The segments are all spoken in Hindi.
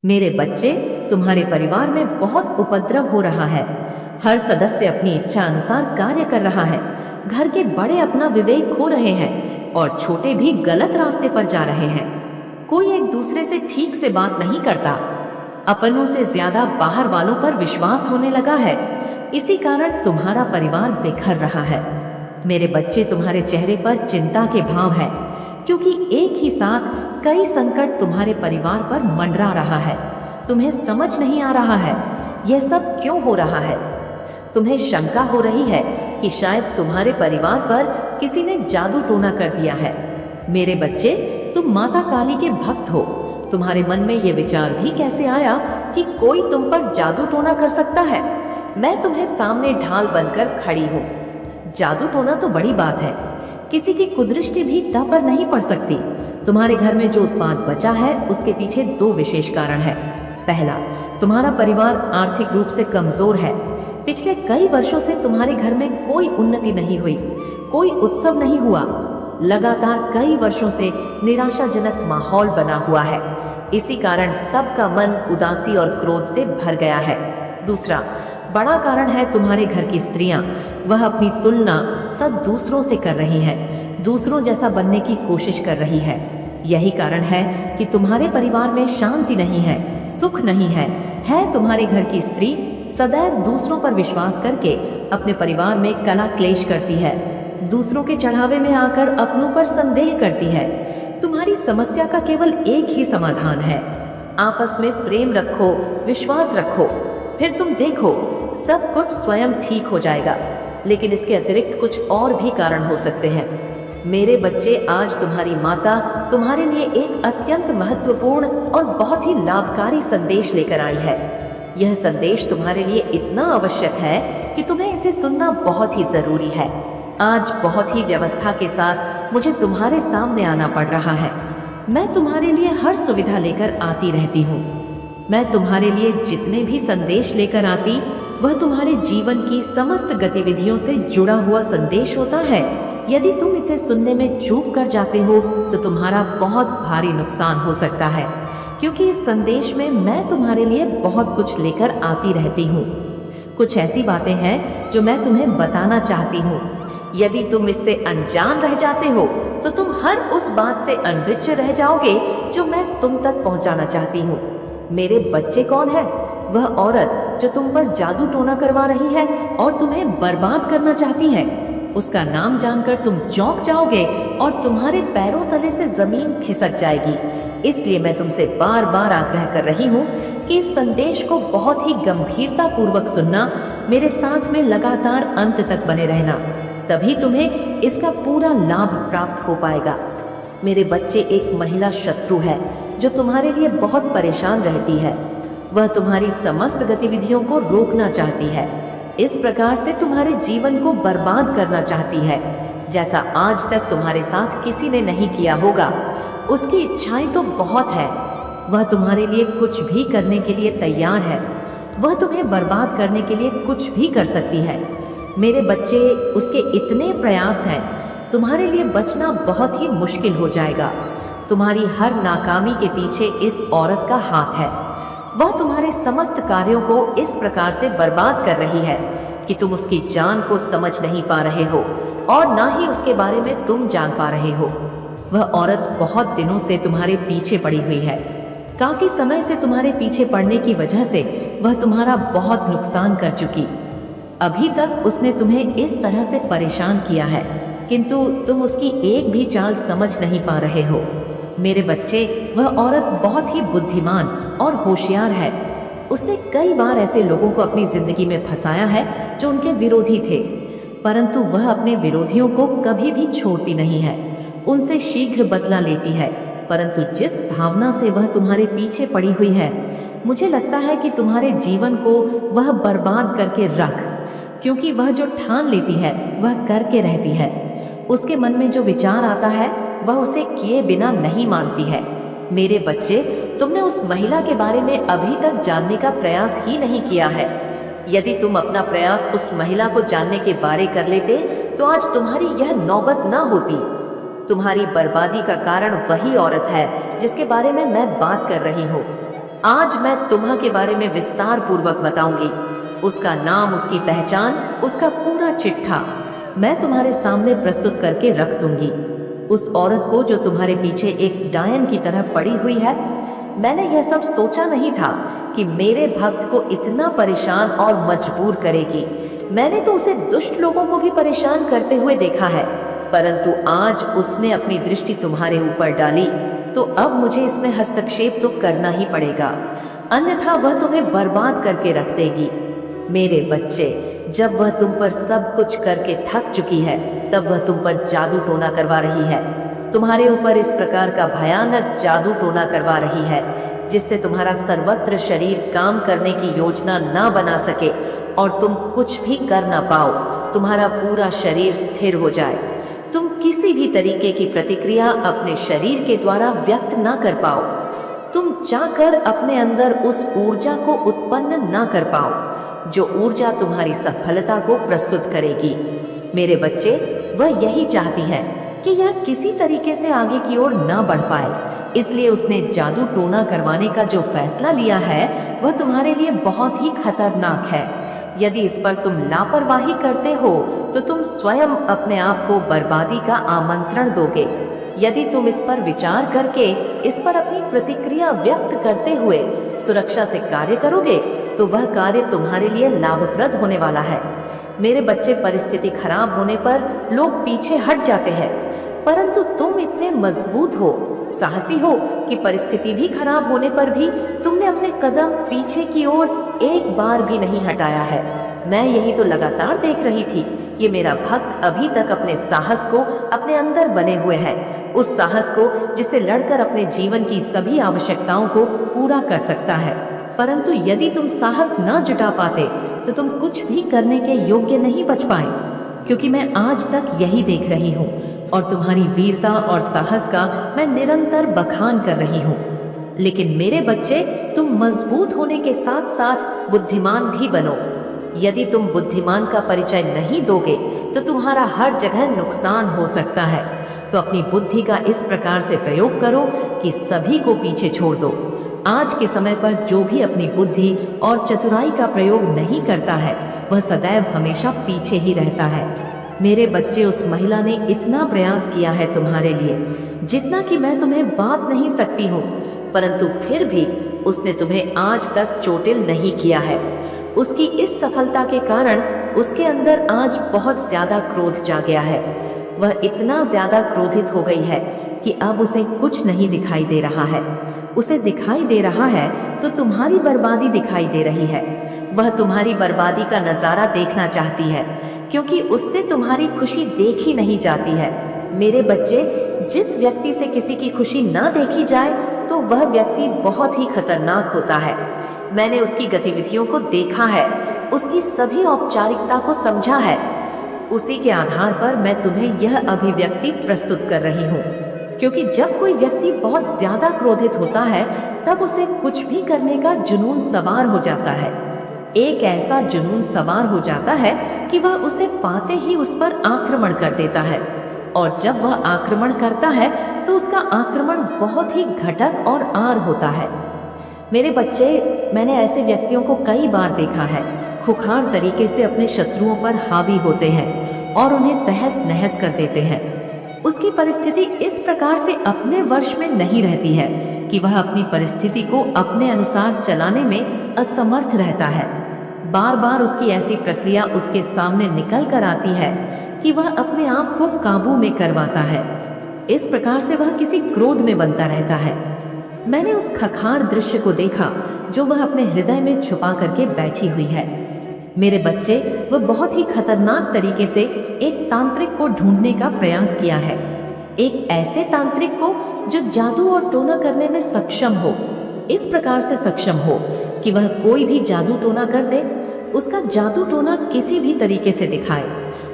मेरे बच्चे, तुम्हारे परिवार में बहुत उपद्रव हो रहा है। हर सदस्य अपनी इच्छा अनुसार कार्य कर रहा है। घर के बड़े अपना विवेक खो रहे हैं और छोटे भी गलत रास्ते पर जा रहे हैं। कोई एक दूसरे से ठीक से बात नहीं करता। अपनों से ज्यादा बाहर वालों पर विश्वास होने लगा है। इसी कारण तुम्हारा परिवार बिखर रहा है। मेरे बच्चे, तुम्हारे चेहरे पर चिंता के भाव है, क्योंकि एक ही साथ कई संकट तुम्हारे परिवार पर मंडरा रहा है। तुम्हें समझ नहीं आ रहा है यह सब क्यों हो रहा है। तुम्हें शंका हो रही है कि शायद तुम्हारे परिवार पर किसी ने जादू टोना कर दिया है। मेरे बच्चे, तुम माता काली के भक्त हो। तुम्हारे मन में यह विचार भी कैसे आया कि कोई तुम पर जादू टोना कर सकता है। मैं तुम्हें सामने ढाल बनकर खड़ी हूँ। जादू टोना तो बड़ी बात है, किसी की कुदृष्टि भी तब पर नहीं पड़ सकती। तुम्हारे घर में जो उत्पाद बचा है उसके पीछे दो विशेष कारण है। पहला, तुम्हारा परिवार आर्थिक रूप से कमजोर है। पिछले कई वर्षों से तुम्हारे घर में कोई उन्नति नहीं हुई, कोई उत्सव नहीं हुआ। लगातार कई वर्षों से निराशाजनक माहौल बना हुआ है। इसी कारण सबका मन उदासी और क्रोध से भर गया है। दूसरा बड़ा कारण है तुम्हारे घर की स्त्रियां। वह अपनी तुलना सब दूसरों से कर रही हैं, दूसरों जैसा बनने की कोशिश कर रही है। यही कारण है कि तुम्हारे परिवार में शांति नहीं है, सुख नहीं है। तुम्हारे घर की स्त्री सदैव दूसरों पर विश्वास करके अपने परिवार में कलह क्लेश करती है, दूसरों के चढ़ावे में आकर अपनों पर संदेह करती है। तुम्हारी समस्या का केवल एक ही समाधान है, आपस में प्रेम रखो, विश्वास रखो, फिर तुम देखो सब कुछ स्वयं ठीक हो जाएगा। लेकिन इसके अतिरिक्त कुछ और भी कारण हो सकते हैं। मेरे बच्चे, आज तुम्हारी माता तुम्हारे लिए एक अत्यंत महत्वपूर्ण और बहुत ही लाभकारी संदेश लेकर आई है। यह संदेश तुम्हारे लिए इतना आवश्यक है कि तुम्हें इसे सुनना बहुत ही जरूरी है। आज बहुत ही व्यवस्था के साथ मुझे तुम्हारे सामने आना पड़ रहा है। मैं तुम्हारे लिए हर सुविधा लेकर आती रहती हूँ। मैं तुम्हारे लिए जितने भी संदेश लेकर आती, वह तुम्हारे जीवन की समस्त गतिविधियों से जुड़ा हुआ संदेश होता है। यदि तुम इसे सुनने में चूक कर जाते हो तो तुम्हारा बहुत भारी नुकसान हो सकता है, क्योंकि इस संदेश में मैं तुम्हारे लिए बहुत कुछ लेकर आती रहती हूँ। कुछ ऐसी बातें हैं जो मैं तुम्हें बताना चाहती हूँ। यदि तुम इससे अनजान रह जाते हो तो तुम हर उस बात से अनभिज्ञ रह जाओगे जो मैं तुम तक पहुँचाना चाहती हूँ। मेरे बच्चे, कौन है वह औरत जो तुम पर जादू टोना करवा रही है और तुम्हें बर्बाद करना चाहती है? उसका नाम जानकर तुम चौंक जाओगे और तुम्हारे पैरों तले से जमीन खिसक जाएगी। इसलिए मैं तुमसे बार बार आग्रह कर रही हूँ कि इस संदेश को बहुत ही गंभीरता पूर्वक सुनना, मेरे साथ में लगातार अंत तक बने रहना, तभी तुम्हें इसका पूरा लाभ प्राप्त हो पाएगा। मेरे बच्चे, एक महिला शत्रु है जो तुम्हारे लिए बहुत परेशान रहती है। वह तुम्हारी समस्त गतिविधियों को रोकना चाहती है, इस प्रकार से तुम्हारे जीवन को बर्बाद करना चाहती है, जैसा आज तक तुम्हारे साथ किसी ने नहीं किया होगा। उसकी इच्छाएं तो बहुत है, वह तुम्हारे लिए कुछ भी करने के लिए तैयार है। वह तुम्हें बर्बाद करने के लिए कुछ भी कर सकती है। मेरे बच्चे, उसके इतने प्रयास हैं, तुम्हारे लिए बचना बहुत ही मुश्किल हो जाएगा। तुम्हारी हर नाकामी के पीछे इस औरत का हाथ है। वह तुम्हारे समस्त कार्यों को इस प्रकार से बर्बाद कर रही है कि तुम उसकी जान को समझ नहीं पा रहे हो और ना ही उसके बारे में तुम जान पा रहे हो। वह औरत बहुत दिनों से तुम्हारे पीछे पड़ी हुई है। काफी समय से तुम्हारे पीछे पड़ने की वजह से वह तुम्हारा बहुत नुकसान कर चुकी। अभी तक उसने तुम्हें इस तरह से परेशान किया है, किंतु तुम उसकी एक भी चाल समझ नहीं पा रहे हो। मेरे बच्चे, वह औरत बहुत ही बुद्धिमान और होशियार है। उसने कई बार ऐसे लोगों को अपनी जिंदगी में फंसाया है जो उनके विरोधी थे, परंतु वह अपने विरोधियों को कभी भी छोड़ती नहीं है, उनसे शीघ्र बदला लेती है। परंतु जिस भावना से वह तुम्हारे पीछे पड़ी हुई है, मुझे लगता है कि तुम्हारे जीवन को वह बर्बाद करके रख, क्योंकि वह जो ठान लेती है वह करके रहती है। उसके मन में जो विचार आता है वह उसे किए बिना नहीं मानती है। मेरे बच्चे, तुमने उस महिला के बारे में अभी तक जानने का प्रयास ही नहीं किया है। यदि तुम अपना प्रयास उस महिला को जानने के बारे कर लेते तो आज तुम्हारी यह नौबत ना होती। तुम्हारी बर्बादी का कारण वही औरत है जिसके बारे में मैं बात कर रही हूँ। आज मैं तुम्हा के बारे में विस्तार पूर्वक बताऊंगी। उसका नाम, उसकी पहचान, उसका पूरा चिट्ठा मैं तुम्हारे सामने प्रस्तुत करके रख दूंगी। उस औरत को जो तुम्हारे पीछे एक डायन की तरह पड़ी हुई है। मैंने यह सब सोचा नहीं था कि मेरे भक्त को इतना परेशान और मजबूर करेगी। मैंने तो उसे दुष्ट लोगों को भी परेशान करते हुए देखा है, परंतु आज उसने अपनी दृष्टि तुम्हारे ऊपर डाली, तो अब मुझे इसमें हस्तक्षेप तो करना ही पड़ेगा, अन्यथा वह तुम्हें बर्बाद करके रख देगी। मेरे बच्चे, जब वह तुम पर सब कुछ करके थक चुकी है, तब वह तुम पर जादू टोना करवा रही है। तुम्हारे ऊपर इस प्रकार का भयानक जादू टोना करवा रही है जिससे तुम्हारा सर्वत्र शरीर काम करने की योजना ना बना सके और तुम कुछ भी कर ना पाओ। तुम्हारा पूरा शरीर स्थिर हो जाए, तुम किसी भी तरीके की प्रतिक्रिया अपने शरीर के द्वारा व्यक्त ना कर पाओ, तुम चाहकर अपने अंदर उस ऊर्जा को उत्पन्न ना कर पाओ जो ऊर्जा तुम्हारी सफलता को प्रस्तुत करेगी। मेरे बच्चे, वह यही चाहती है कि यह किसी तरीके से आगे की ओर ना बढ़ पाए, इसलिए उसने जादू टोना करवाने का जो फैसला लिया है वह तुम्हारे लिए बहुत ही खतरनाक है। यदि इस पर तुम लापरवाही करते हो तो तुम स्वयं अपने आप को बर्बादी का आमंत्रण दोगे। यदि तुम इस पर विचार करके इस पर अपनी प्रतिक्रिया व्यक्त करते हुए सुरक्षा से कार्य करोगे तो वह कार्य तुम्हारे लिए लाभप्रद होने वाला है। मेरे बच्चे, परिस्थिति खराब होने पर लोग पीछे हट जाते हैं, परंतु तुम इतने मजबूत हो, साहसी हो कि परिस्थिति भी खराब होने पर भी तुमने अपने कदम पीछे की ओर एक बार भी नहीं हटाया है। मैं यही तो लगातार देख रही थी। ये मेरा भक्त अभी तक अपने साहस को अपने अंदर बने हुए है, उस साहस को जिससे लड़कर अपने जीवन की सभी आवश्यकताओं को पूरा कर सकता है। परंतु यदि तुम साहस ना जुटा पाते तो तुम कुछ भी करने के योग्य नहीं बच पाए, क्योंकि मैं आज तक यही देख रही हूँ और तुम्हारी वीरता और साहस का मैं निरंतर बखान कर रही हूँ। लेकिन मेरे बच्चे, तुम मजबूत होने के साथ साथ बुद्धिमान भी बनो। यदि तुम बुद्धिमान का परिचय नहीं दोगे तो तुम्हारा हर जगह नुकसान हो सकता है। तो अपनी बुद्धि का इस प्रकार से प्रयोग करो कि सभी को पीछे छोड़ दो। आज के समय पर जो भी अपनी बुद्धि और चतुराई का प्रयोग नहीं करता है वह सदैव हमेशा पीछे ही रहता है। मेरे बच्चे, उस महिला ने इतना प्रयास किया है तुम्हारे लिए जितना कि मैं तुम्हें बात नहीं सकती हूँ, परंतु फिर भी उसने तुम्हें आज तक चोटिल नहीं किया है। उसकी इस सफलता के कारण उसके अंदर आज बहुत ज्यादा क्रोध जा गया है। वह इतना ज्यादा क्रोधित हो गई है कि अब उसे कुछ नहीं दिखाई दे रहा है। उसे दिखाई दे रहा है तो तुम्हारी बर्बादी दिखाई दे रही है। वह तुम्हारी बर्बादी का नजारा देखना चाहती है, क्योंकि उससे तुम्हारी खुशी देखी नहीं जाती है। मेरे बच्चे, जिस व्यक्ति से किसी की खुशी ना देखी जाए तो वह व्यक्ति बहुत ही खतरनाक होता है। मैंने उसकी गतिविधियों को देखा है, उसकी सभी औपचारिकता को समझा है। उसी के आधार पर मैं तुम्हें यह अभिव्यक्ति प्रस्तुत कर रही हूँ, क्योंकि जब कोई व्यक्ति बहुत ज्यादा क्रोधित होता है तब उसे कुछ भी करने का जुनून सवार हो जाता है। एक ऐसा जुनून सवार हो जाता है कि वह उसे पाते ही उस पर आक्रमण कर देता है, और जब वह आक्रमण करता है तो उसका आक्रमण बहुत ही घटक और आर होता है। मेरे बच्चे, मैंने ऐसे व्यक्तियों को कई बार देखा है, खुखार तरीके से अपने शत्रुओं पर हावी होते हैं और उन्हें तहस नहस कर देते हैं। उसकी परिस्थिति इस प्रकार से अपने वश में नहीं रहती है कि वह अपनी परिस्थिति को अपने अनुसार चलाने में असमर्थ रहता है। बार बार उसकी ऐसी प्रक्रिया उसके सामने निकल कर आती है कि वह अपने आप को काबू में करवाता है। इस प्रकार से वह किसी क्रोध में बनता रहता है। मैंने उस खखार दृश्य को देखा जो वह अपने हृदय में छुपा करके बैठी हुई है। मेरे बच्चे, वह बहुत ही खतरनाक तरीके से एक तांत्रिक को ढूंढने का प्रयास किया है, एक ऐसे तांत्रिक को जो जादू और टोना करने में सक्षम हो, इस प्रकार से सक्षम हो कि वह कोई भी जादू टोना कर दे, उसका जादू टोना किसी भी तरीके से दिखाए,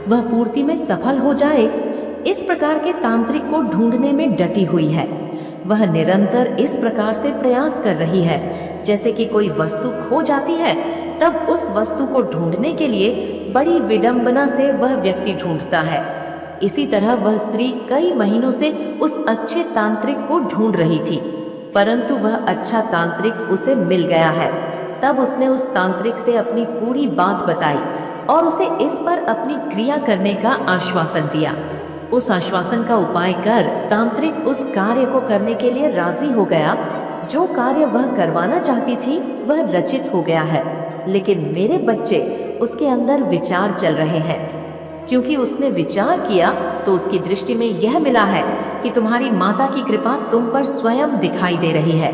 वह पूर्ति में सफल हो जाए। इस प्रकार के तांत्रिक को ढूंढने में डटी हुई है। वह निरंतर इस प्रकार से प्रयास कर रही है जैसे कि कोई वस्तु खो जाती है तब उस वस्तु को ढूंढने के लिए बड़ी विडंबना से वह व्यक्ति ढूंढता है। इसी तरह वह स्त्री कई महीनों से उस अच्छे तांत्रिक को ढूंढ रही थी। परंतु वह अच्छा तांत्रिक उसे मिल गया है। तब उसने उस तांत्रिक से अपनी पूरी बात बताई और उसे इस पर अपनी क्रिया करने का आश्वासन दिया। उस आश्वासन का उपाय कर तांत्रिक उस कार्य को करने के लिए राजी हो गया। जो कार्य वह करवाना चाहती थी वह रचित हो गया है, लेकिन मेरे बच्चे उसके अंदर विचार चल रहे हैं। क्योंकि उसने विचार किया तो उसकी दृष्टि में यह मिला है कि तुम्हारी माता की कृपा तुम पर स्वयं दिखाई दे रही है।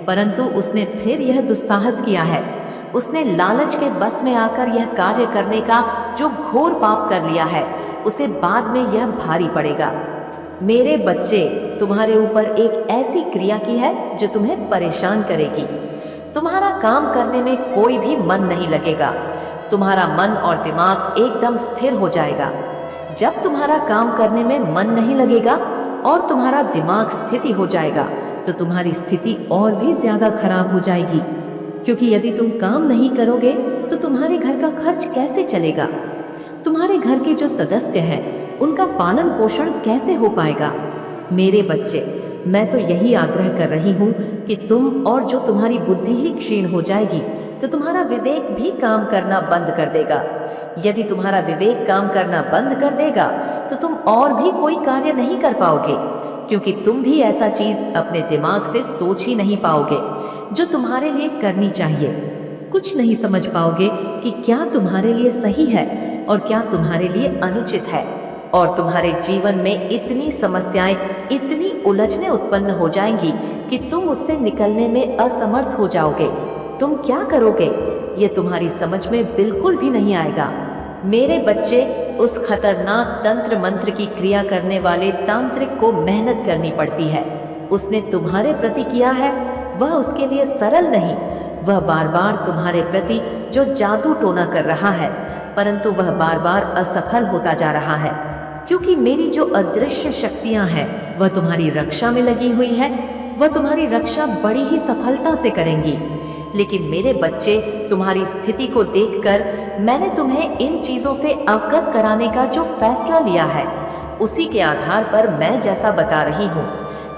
परंतु उसने फिर यह दुस्साहस किया है। उसने लालच के बस में आकर यह कार्य करने का जो घोर पाप कर लिया है, उसे बाद में यह भारी पड़ेगा। मेरे बच्चे, तुम्हारे ऊपर एक ऐसी क्रिया की है जो तुम्हें परेशान करेगी। तुम्हारा काम करने में कोई भी मन नहीं लगेगा। तुम्हारा मन और दिमाग एकदम स्थिर हो जाएगा। जब तुम्हारा काम करने में मन नहीं लगेगा और तुम्हारा दिमाग स्थिति हो जाएगा तो तुम्हारी स्थिति और भी ज्यादा खराब हो जाएगी। क्योंकि यदि तुम काम नहीं करोगे तो तुम्हारे घर का खर्च कैसे चलेगा? तुम्हारे घर के जो सदस्य हैं उनका पालन पोषण कैसे हो पाएगा? मेरे बच्चे, मैं तो यही आग्रह कर रही हूँ कि तुम, और जो तुम्हारी बुद्धि ही क्षीण हो जाएगी तो तुम्हारा विवेक भी काम करना बंद कर देगा। यदि तुम्हारा विवेक काम करना बंद कर देगा तो तुम और भी कोई कार्य नहीं कर पाओगे, क्योंकि तुम भी ऐसा चीज अपने दिमाग से सोच ही नहीं पाओगे जो तुम्हारे लिए करनी चाहिए। कुछ नहीं समझ पाओगे कि क्या तुम्हारे लिए सही है और क्या तुम्हारे लिए अनुचित है, और तुम्हारे जीवन में इतनी समस्याएं, इतनी उलझनें उत्पन्न हो जाएंगी कि तुम उससे निकलने में असमर्थ हो जाओगे। तुम क्या करोगे ये तुम्हारी समझ में बिल्कुल भी नहीं आएगा। मेरे बच्चे, उस खतरनाक तंत्र मंत्र की क्रिया करने वाले तांत्रिक को मेहनत करनी पड़ती है। उसने तुम्हारे प्रति किया है वह उसके लिए सरल नहीं। वह बार बार तुम्हारे प्रति जो जादू टोना कर रहा है, परंतु वह बार बार असफल होता जा रहा है, क्योंकि मेरी जो अदृश्य शक्तियां हैं वह तुम्हारी रक्षा में लगी हुई है। वह तुम्हारी रक्षा बड़ी ही सफलता से करेंगी। लेकिन मेरे बच्चे, तुम्हारी स्थिति को देखकर मैंने तुम्हें इन चीजों से अवगत कराने का जो फैसला लिया है, उसी के आधार पर मैं जैसा बता रही हूँ,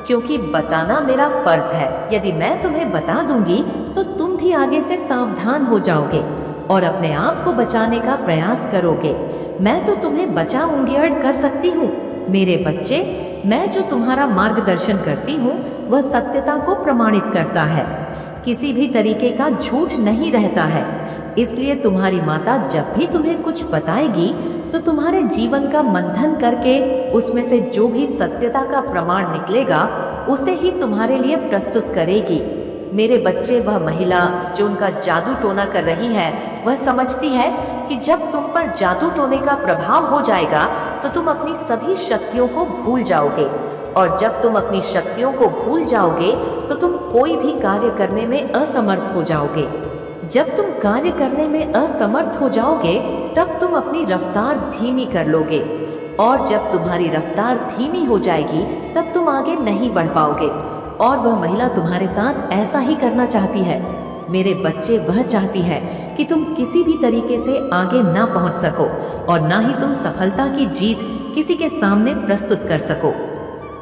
क्योंकि बताना मेरा फर्ज है। यदि मैं तुम्हें बता दूंगी तो तुम भी आगे से सावधान हो जाओगे और अपने आप को बचाने का प्रयास करोगे। मैं तो तुम्हें बचाऊंगी कर सकती हूँ। मेरे बच्चे, मैं जो तुम्हारा मार्गदर्शन करती हूँ वह सत्यता को प्रमाणित करता है। किसी भी तरीके का झूठ नहीं रहता है। इसलिए तुम्हारी माता जब भी तुम्हें कुछ बताएगी तो तुम्हारे जीवन का मंथन करके उसमें से जो भी सत्यता का प्रमाण निकलेगा उसे ही तुम्हारे लिए प्रस्तुत करेगी। मेरे बच्चे, वह महिला जो उनका जादू टोना कर रही है वह समझती है कि जब तुम पर जादू टोने का प्रभाव हो जाएगा तो तुम अपनी सभी शक्तियों को भूल जाओगे, और जब तुम अपनी शक्तियों को भूल जाओगे तो तुम कोई भी कार्य करने में असमर्थ हो जाओगे। जब तुम कार्य करने में असमर्थ हो जाओगे तब तुम अपनी रफ्तार धीमी कर लोगे, और जब तुम्हारी रफ्तार धीमी हो जाएगी तब तुम आगे नहीं बढ़ पाओगे। और वह महिला तुम्हारे साथ ऐसा ही करना चाहती है। मेरे बच्चे, वह चाहती है कि तुम किसी भी तरीके से आगे ना पहुंच सको और ना ही तुम सफलता की जीत किसी के सामने प्रस्तुत कर सको।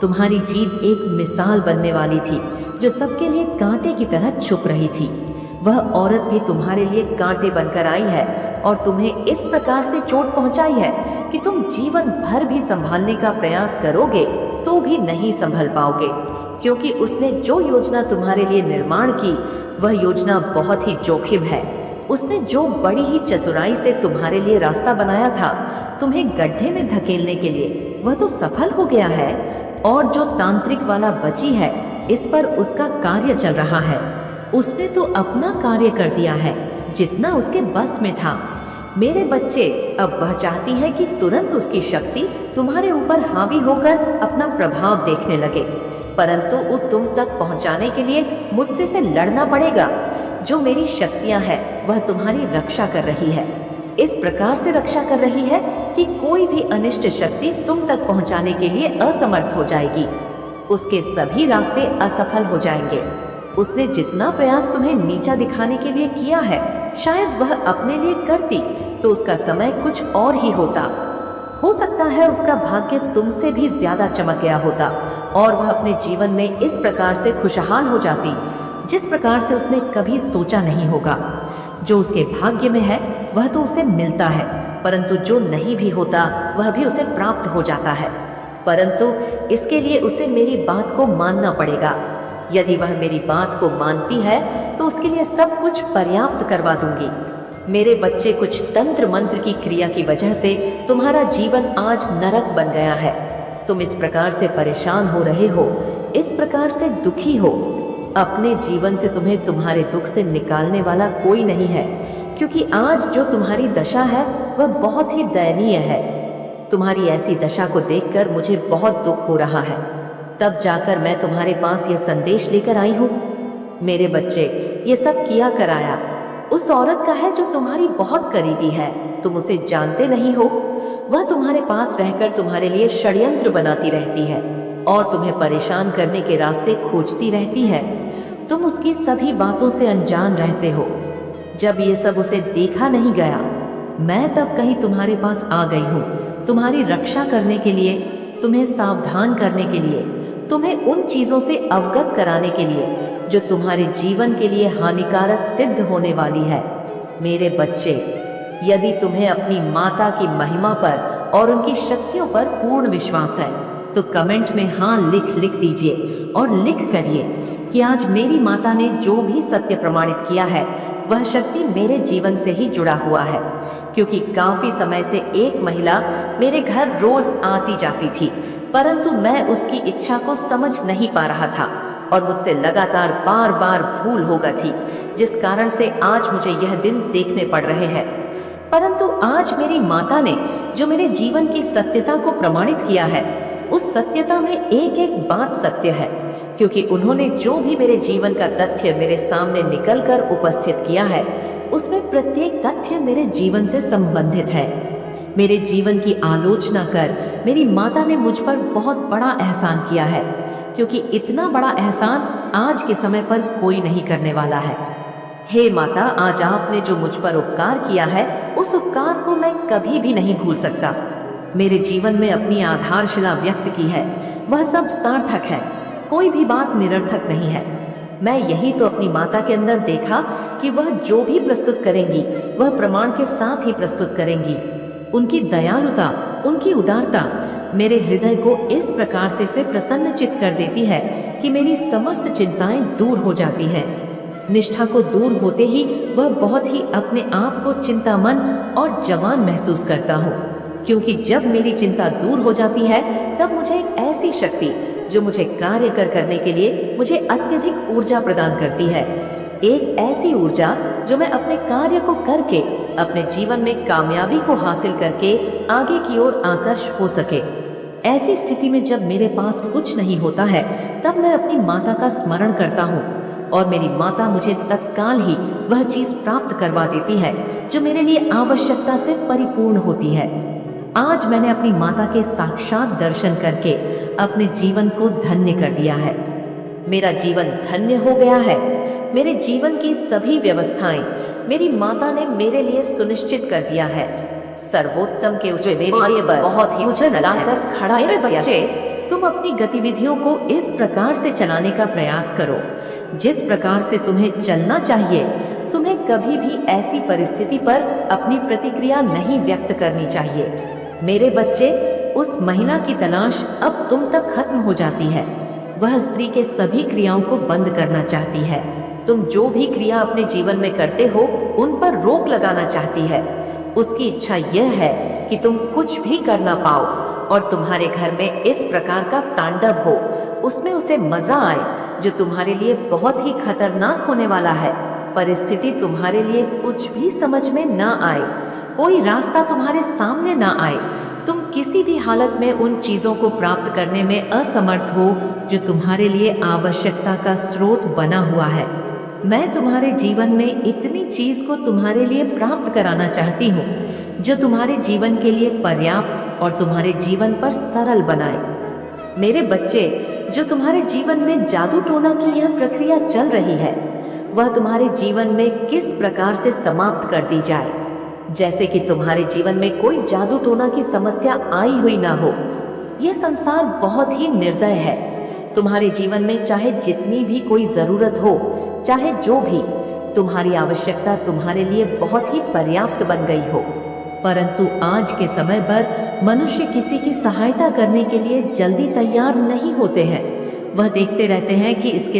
तुम्हारी जीत एक मिसाल बनने वाली थी जो सबके लिए कांटे की तरह छुप रही थी। वह औरत भी तुम्हारे लिए कांटे बनकर आई है और तुम्हें इस प्रकार से चोट पहुंचाई है कि तुम जीवन भर भी संभालने का प्रयास करोगे तो भी नहीं संभल पाओगे, क्योंकि उसने जो योजना तुम्हारे लिए निर्माण की वह योजना बहुत ही जोखिम है। उसने जो बड़ी ही चतुराई से तुम्हारे लिए रास्ता बनाया था तुम्हें गड्ढे में धकेलने के लिए, वह तो सफल हो गया है, और जो तांत्रिक वाला बची है इस पर उसका कार्य चल रहा है। उसने तो अपना कार्य कर दिया है जितना उसके बस में था। मेरे बच्चे, अब वह चाहती है कि तुरंत उसकी शक्ति तुम्हारे ऊपर हावी होकर अपना प्रभाव देखने लगे, परंतु वो तुम तक पहुंचाने के लिए मुझसे से लड़ना पड़ेगा। जो मेरी शक्तियां हैं वह तुम्हारी रक्षा कर रही है, इस प्रकार से रक्षा कर रही है कि कोई भी अनिष्ट शक्ति तुम तक पहुंचाने के लिए असमर्थ हो जाएगी। उसके सभी रास्ते असफल हो जाएंगे। उसने जितना प्रयास तुम्हें नीचा दिखाने के लिए किया है, शायद वह अपने लिए करती तो उसका समय कुछ और ही होता। हो सकता है उसका भाग्य तुमसे भी ज्यादा चमक गया होता और वह अपने जीवन में इस प्रकार से खुशहाल हो जाती जिस प्रकार से उसने कभी सोचा नहीं होगा। जो उसके भाग्य में है वह तो उसे मिलता है, परंतु जो नहीं भी होता वह भी उसे प्राप्त हो जाता है। परंतु इसके लिए उसे मेरी बात को मानना पड़ेगा। यदि वह मेरी बात को मानती है तो उसके लिए सब कुछ पर्याप्त करवा दूंगी। मेरे बच्चे, कुछ तंत्र मंत्र की क्रिया की वजह से तुम्हारा जीवन आज नरक बन गया है। तुम इस प्रकार से परेशान हो रहे हो, इस प्रकार से दुखी हो। अपने जीवन से तुम्हें तुम्हारे दुख से निकालने वाला कोई नहीं है, क्योंकि आज जो तुम्हारी दशा है वह बहुत ही दयनीय है। तुम्हारी ऐसी दशा को देखकर मुझे बहुत दुख हो रहा है। तब जाकर मैं तुम्हारे पास यह संदेश लेकर आई हूँ। मेरे बच्चे, ये सब किया कराया उस औरत का है जो तुम्हारी बहुत करीबी है। तुम उसे जानते नहीं हो। वह तुम्हारे पास रहकर तुम्हारे लिए षड्यंत्र बनाती रहती है और तुम्हें परेशान करने के रास्ते खोजती रहती है। तुम उसकी सभी बातों से अनजान रहते हो। जब ये सब उसे देखा नहीं गया, मैं तब कहीं तुम्हारे पास आ गई हूँ, तुम्हारी रक्षा करने के लिए, तुम्हें सावधान करने के लिए, तुम्हें उन चीजों से अवगत कराने के लिए जो तुम्हारे जीवन के लिए हानिकारक सिद्ध होने वाली है। मेरे बच्चे, यदि तुम्हें अपनी माता की महिमा पर और उनकी शक्तियों पर पूर्ण विश्वास है तो कमेंट में हाँ लिख दीजिए और लिख करिए कि आज मेरी माता ने जो भी सत्य प्रमाणित किया है वह शक्ति मेरे जीवन से ही जुड़ा हुआ है। क्योंकि काफी समय से एक महिला मेरे घर रोज आती जाती थी, परंतु मैं उसकी इच्छा को समझ नहीं पा रहा था और मुझसे लगातार बार बार भूल हो गई थी, जिस कारण से आज मुझे यह दिन देखने पड़ रहे हैं। परंतु आज मेरी माता ने जो मेरे जीवन की सत्यता को प्रमाणित किया है, उस सत्यता में एक एक बात सत्य है, क्योंकि उन्होंने जो भी मेरे जीवन का तथ्य मेरे सामने निकलकर उपस्थित किया है उसमें प्रत्येक तथ्य मेरे जीवन से संबंधित है। मेरे जीवन की आलोचना कर मेरी माता ने मुझ पर बहुत बड़ा एहसान किया है, क्योंकि इतना बड़ा एहसान आज के समय पर कोई नहीं करने वाला है। हे माता, आज आपने जो मुझ पर उपकार किया है उस उपकार को मैं कभी भी नहीं भूल सकता। मेरे जीवन में अपनी आधारशिला व्यक्त की है, वह सब सार्थक है, कोई भी बात निरर्थक नहीं है। मैं यही तो अपनी माता के अंदर देखा कि वह जो भी प्रस्तुत करेंगी वह प्रमाण के साथ ही प्रस्तुत करेंगी। उनकी दयालुता, उनकी उदारता मेरे हृदय को इस प्रकार से प्रसन्नचित्त कर देती है कि मेरी समस्त चिंताएं दूर हो जाती हैं। निष्ठा को दूर होते ही वह बहुत ही अपने आप को चिंतामन और जवान महसूस करता हूँ, क्योंकि जब मेरी चिंता दूर हो जाती है तब मुझे एक ऐसी शक्ति जो मुझे कार्य करने के लिए मुझे अत्यधिक ऊर्जा प्रदान करती है, एक ऐसी ऊर्जा जो मैं अपने कार्य को करके अपने जीवन में कामयाबी को हासिल करके आगे की ओर आकर्ष हो सके। ऐसी स्थिति में जब मेरे पास कुछ नहीं होता है तब मैं अपनी माता का स्मरण करता हूँ और मेरी माता मुझे तत्काल ही वह चीज प्राप्त करवा देती है जो मेरे लिए आवश्यकता से परिपूर्ण होती है। आज मैंने अपनी माता के साक्षात दर्शन करके अपने जीवन को धन्य कर दिया है। मेरा जीवन धन्य हो गया है। मेरे जीवन की सभी व्यवस्थाएं मेरी माता ने मेरे लिए सुनिश्चित कर दिया है। सर्वोत्तम के उसे मेरे लिए बहुत ही मुझे लाकर खड़ा है। बच्चे, तुम अपनी गतिविधियों को इस प्रकार से चलाने का प्रयास करो जिस प्रकार से तुम्हें चलना चाहिए। तुम्हें कभी भी ऐसी परिस्थिति पर अपनी प्रतिक्रिया नहीं व्यक्त करनी चाहिए। मेरे बच्चे, उस महिला की तलाश अब तुम तक खत्म हो जाती है। वह स्त्री के सभी क्रियाओं को बंद करना चाहती है। तुम जो भी क्रिया अपने जीवन में करते हो उन पर रोक लगाना चाहती है। उसकी इच्छा यह है कि तुम कुछ भी कर ना पाओ और तुम्हारे घर में इस प्रकार का तांडव हो, उसमें उसे मजा आए जो तुम्हारे लिए बहुत ही खतरनाक होने वाला है। परिस्थिति तुम्हारे लिए कुछ भी समझ में ना आए, कोई रास्ता तुम्हारे सामने ना आए, तुम किसी भी हालत में उन चीजों को प्राप्त करने में असमर्थ हो जो तुम्हारे लिए आवश्यकता का स्रोत बना हुआ है। मैं तुम्हारे जीवन में इतनी चीज को तुम्हारे लिए प्राप्त कराना चाहती हूँ जो तुम्हारे जीवन के लिए पर्याप्त और तुम्हारे जीवन पर सरल बनाए। मेरे बच्चे, जो तुम्हारे जीवन में जादू टोना की यह प्रक्रिया चल रही है वह तुम्हारे जीवन में किस प्रकार से समाप्त कर दी जाए, जैसे कि तुम्हारे जीवन में कोई जादू टोना की समस्या आई हुई ना हो। यह संसार बहुत ही निर्दय है। तुम्हारे जीवन में चाहे जितनी भी कोई जरूरत हो, चाहे जो भी, तुम्हारी आवश्यकता तुम्हारे लिए बहुत ही पर्याप्त बन गई हो, परंतु आज के समय पर मनुष्य किसी की सहायता करने के लिए जल्दी तैयार नहीं होते हैं। वह देखते रहते हैं कि इसके